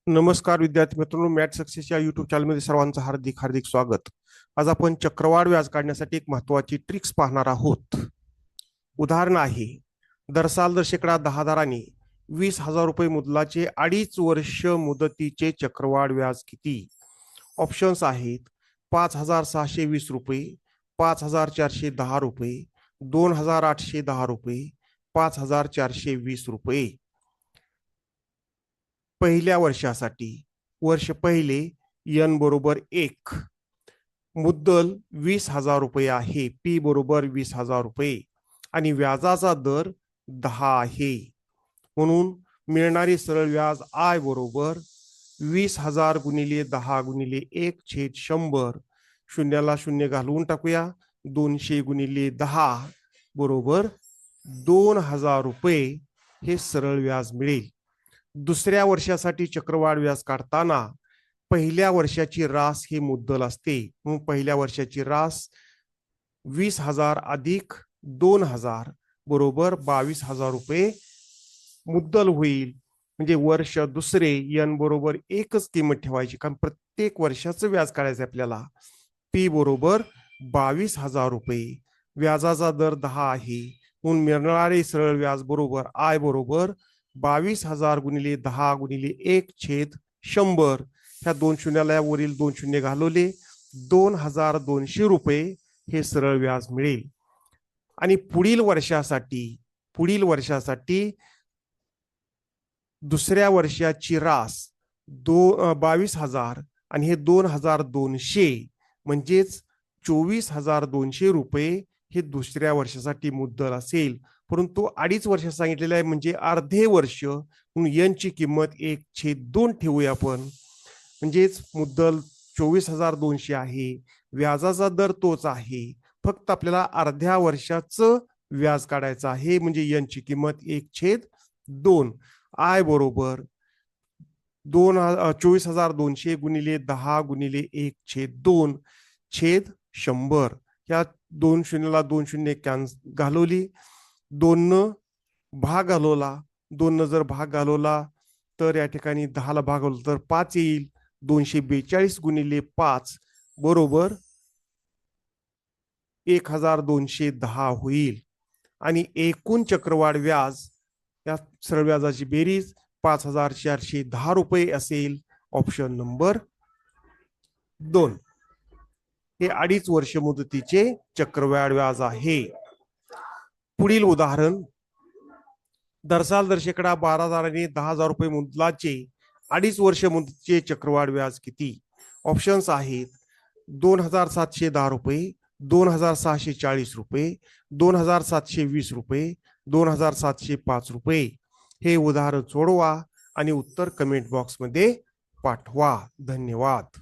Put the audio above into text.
नमस्कार विद्यार्थी मित्रांनो, मॅथ सक्सेस या युट्यूब चॅनलमध्ये सर्वांचं हार्दिक हार्दिक स्वागत. आज आपण चक्रवाढ व्याज काढण्यासाठी एक महत्वाची ट्रिक्स पाहणार आहोत. उदाहरण आहे, दरसाल दर शेकडा 10,000 20,000 रुपये मुदलाचे 2.5 वर्ष मुदतीचे चक्रवाढ व्याज किती? ऑप्शन्स आहेत 5,620 रुपये, 5,410 रुपये, 2,810 रुपये, 5,420 रुपये. पहिल्या वर्षासाठी वर्ष पहिले n बरोबर 1, मुद्दल 20,000 रुपये आहे, p बरोबर 20,000 रुपये आणि व्याजाचा दर 10 आहे. म्हणून मिळणारे सरळ व्याज I बरोबर 20,000 गुणिले 10 गुणिले 1/100. शून्याला शून्य घालवून टाकूया. 200 गुणिले 10 बरोबर 2,000 रुपये हे सरळ व्याज मिळेल. दुसऱ्या वर्षासाठी चक्रवाढ व्याज काढताना पहिल्या वर्षाची रास हे मुद्दल असते. म्हणून पहिल्या वर्षाची रास 20,000 अधिक 2,000 बरोबर 22,000 रुपये मुद्दल होईल. म्हणजे वर्ष दुसरे n बरोबर एकच किंमत ठेवायची, कारण प्रत्येक वर्षाचं व्याज काढायचं आपल्याला. p बरोबर 22,000 रुपये, व्याजाचा दर 10 आहे, म्हणून मिळणारे सरळ व्याज बरोबर I बरोबर 22,000 गुणिले 10 गुणिले 1/100. ह्या दोन शून्याला वरील 2 शून्य घालवले, 2,200 रुपये हे सरळ व्याज मिळेल. आणि पुढील वर्षासाठी दुसऱ्या वर्षाची रास 22,000 आणि हे 2,200 म्हणजेच 24,200 रुपये हे दुसऱ्या वर्षासाठी मुद्दल असेल. परंतु 2.5 वर्ष सांगितलेलं आहे, म्हणजे अर्धे वर्ष, म्हणून n ची किंमत 1/2 ठेवूया आपण. म्हणजेच मुद्दल 24,200 आहे, व्याजाचा दर तोच आहे, फक्त आपल्याला अर्ध्या वर्षाचं व्याज काढायचं आहे, म्हणजे n ची किंमत 1/2. I बरोबर 24,200 गुणिले 10 गुणिले 1/2/100. या 2 शून्याला 2 शून्य घालवली, 2 भाग घालवला, 2 जर भाग घालवला तर या ठिकाणी 10 भाग घालवला तर 5 येईल. 242 गुणिले 5 बरोबर 1,210 होईल. आणि एकूण चक्रवाढ व्याज या सरळ व्याजाची बेरीज 5,410 रुपये असेल. ऑप्शन नंबर 2 हे 2.5 वर्ष मुदतीचे चक्रवाढ व्याज आहे. पुढील उदाहरण, दरसाल दर शेकडा 12,000 10,000 रुपये मुदलाचे 2.5 वर्ष मुदतीचे चक्रवाढ व्याज किती? ऑप्शन्स आहेत 2,710 रुपये, 2,640 रुपये, 2,720 रुपये, 2,705 रुपये. हे उदाहरण सोडवा आणि उत्तर कमेंट बॉक्समध्ये पाठवा. धन्यवाद.